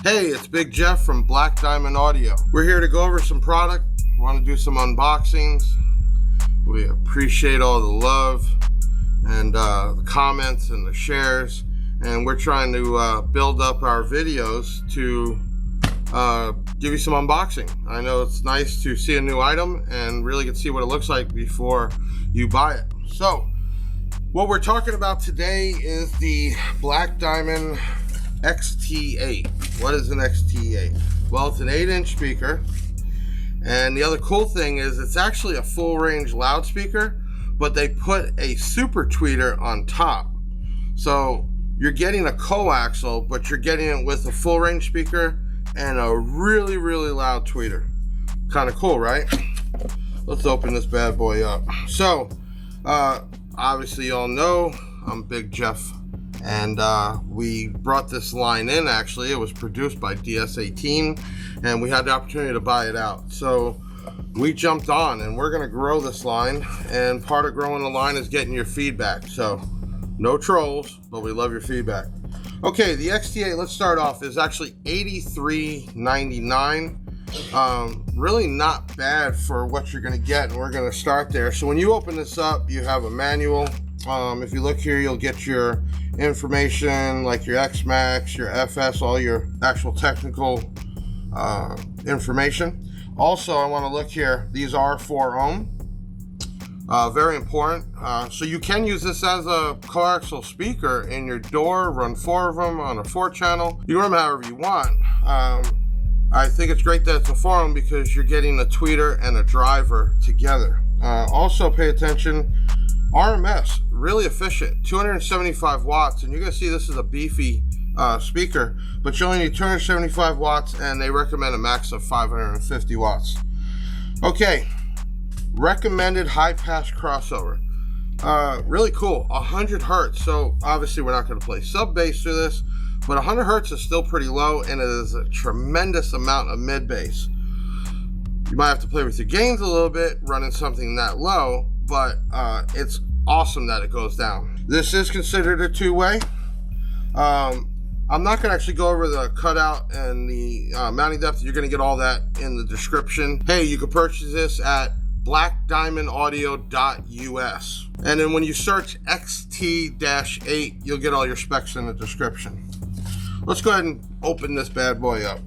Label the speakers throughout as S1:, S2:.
S1: Hey, it's Big Jeff from Black Diamond Audio. We're here to go over some product. We want to do some unboxings. We appreciate all the love and the comments and the shares. And we're trying to build up our videos to give you some unboxing. I know it's nice to see a new item and really get to see what it looks like before you buy it. So, what we're talking about today is the Black Diamond XT8. What is an XT8? Well, it's an 8-inch speaker, and the other cool thing is it's actually a full range loudspeaker, but they put a super tweeter on top. So you're getting a coaxial, but you're getting it with a full range speaker and a really loud tweeter. Kind of cool, right? Let's open this bad boy up. So obviously you all know I'm Big Jeff, and we brought this line in. Actually, it was produced by DS18, and we had the opportunity to buy it out. So we jumped on, and we're going to grow this line, and part of growing the line is getting your feedback. So no trolls, but we love your feedback. Okay, the XT8, let's start off, is actually $83.99. Really not bad for what you're going to get, and we're going to start there. So when you open this up, you have a manual. If you look here, you'll get your information like your XMAX, your FS, all your actual technical information. Also, I want to look here. These are 4 ohm. Very important. So you can use this as a coaxial speaker in your door, run 4 of them on a 4-channel. You can run them however you want. I think it's great that it's a 4 ohm because you're getting a tweeter and a driver together. Also pay attention, RMS, really efficient, 275 watts, and you're going to see this is a beefy speaker, but you only need 275 watts, and they recommend a max of 550 watts. Okay, recommended high pass crossover. Really cool, 100 hertz. So obviously we're not going to play sub bass through this, but 100 hertz is still pretty low, and it is a tremendous amount of mid bass. You might have to play with your gains a little bit running something that low, but it's awesome that it goes down. This is considered a 2-way. I'm not going to actually go over the cutout and the mounting depth. You're going to get all that in the description. Hey, you can purchase this at blackdiamondaudio.us. And then when you search XT-8, you'll get all your specs in the description. Let's go ahead and open this bad boy up.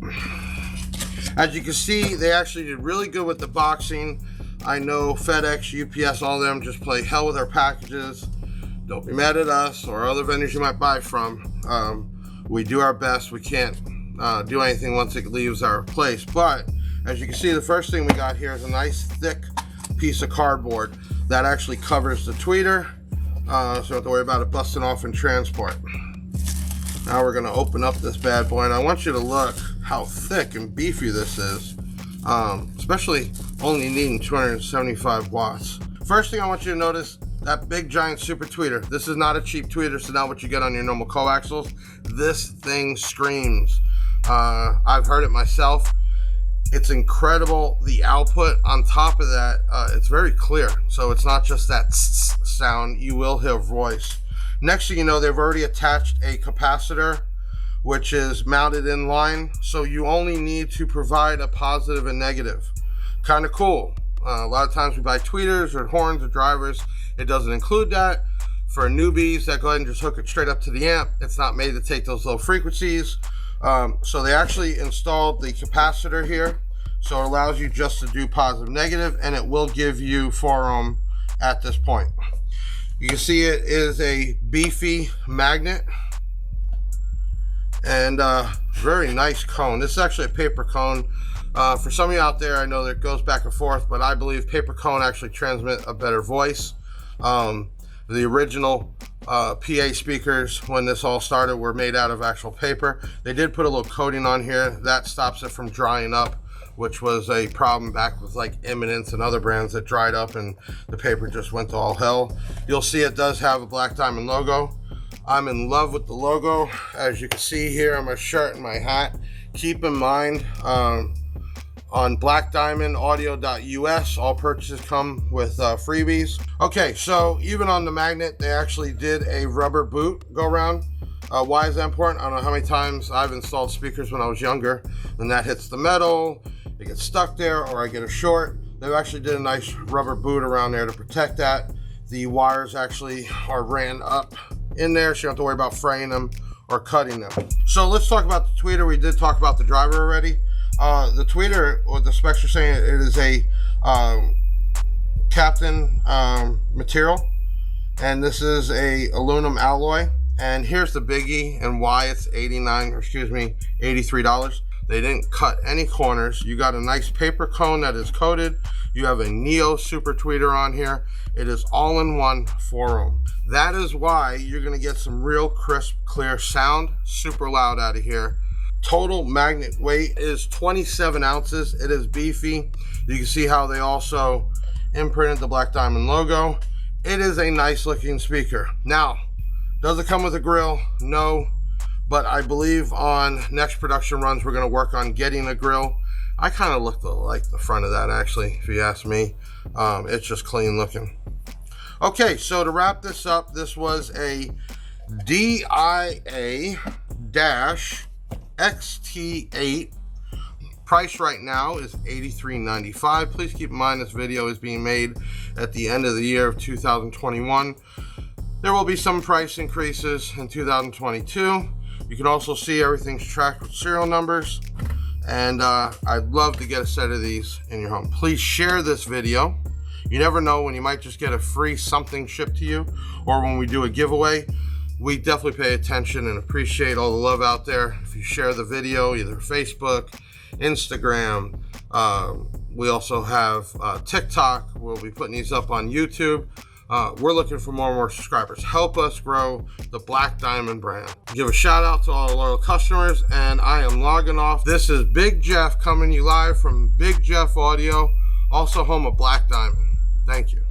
S1: As you can see, they actually did really good with the boxing. I know FedEx, UPS, all of them just play hell with our packages. Don't be mad at us or other vendors you might buy from. We do our best. We can't do anything once it leaves our place. But as you can see, the first thing we got here is a nice thick piece of cardboard that actually covers the tweeter, so you don't have to worry about it busting off in transport. Now we're going to open up this bad boy, and I want you to look how thick and beefy this is, especially only needing 275 watts. First thing I want you to notice, that big giant super tweeter. This is not a cheap tweeter. It's not what you get on your normal coaxials. This thing screams. I've heard it myself. It's incredible. The output on top of that, it's very clear. So it's not just that sound. You will hear voice. Next thing you know, they've already attached a capacitor, which is mounted in line. So you only need to provide a positive and negative. Kind of cool. A lot of times we buy tweeters or horns or drivers. It doesn't include that. For newbies that go ahead and just hook it straight up to the amp, it's not made to take those low frequencies. So they actually installed the capacitor here. So it allows you just to do positive, negative, and it will give you 4 ohm at this point. You can see it is a beefy magnet and very nice cone. This is actually a paper cone. For some of you out there, I know that it goes back and forth, but I believe paper cone actually transmit a better voice. The original PA speakers, when this all started, were made out of actual paper. They did put a little coating on here that stops it from drying up, which was a problem back with like Eminence and other brands that dried up and the paper just went to all hell. You'll see it does have a Black Diamond logo. I'm in love with the logo, as you can see here on my shirt and my hat. Keep in mind, on blackdiamondaudio.us, all purchases come with freebies. Okay, so even on the magnet, they actually did a rubber boot go around. Why is that important? I don't know how many times I've installed speakers when I was younger, and that hits the metal, it gets stuck there, or I get a short. They actually did a nice rubber boot around there to protect that. The wires actually are ran up in there, so you don't have to worry about fraying them or cutting them. So let's talk about the tweeter. We did talk about the driver already. The tweeter, what the specs are saying, it is a Captain material, and this is a aluminum alloy. And here's the biggie and why it's $83. They didn't cut any corners. You got a nice paper cone that is coated. You have a Neo Super Tweeter on here. It is all-in-one 4-ohm. That is why you're gonna get some real crisp, clear sound, super loud out of here. Total magnet weight is 27 ounces. It is beefy. You can see how they also imprinted the Black Diamond logo. It is a nice looking speaker. Now, does it come with a grill? No, but I believe on next production runs, we're gonna work on getting a grill. I kind of like the front of that, actually, if you ask me. It's just clean looking. Okay, so to wrap this up, this was a DIA-XT8. Price right now is $83.95. Please keep in mind this video is being made at the end of the year of 2021. There will be some price increases in 2022. You can also see everything's tracked with serial numbers. And I'd love to get a set of these in your home. Please share this video. You never know when you might just get a free something shipped to you, or when we do a giveaway. We definitely pay attention and appreciate all the love out there. If you share the video, either Facebook, Instagram, we also have TikTok. We'll be putting these up on YouTube. We're looking for more and more subscribers. Help us grow the Black Diamond brand. Give a shout out to all our loyal customers, and I am logging off. This is Big Jeff coming to you live from Big Jeff Audio, also home of Black Diamond. Thank you.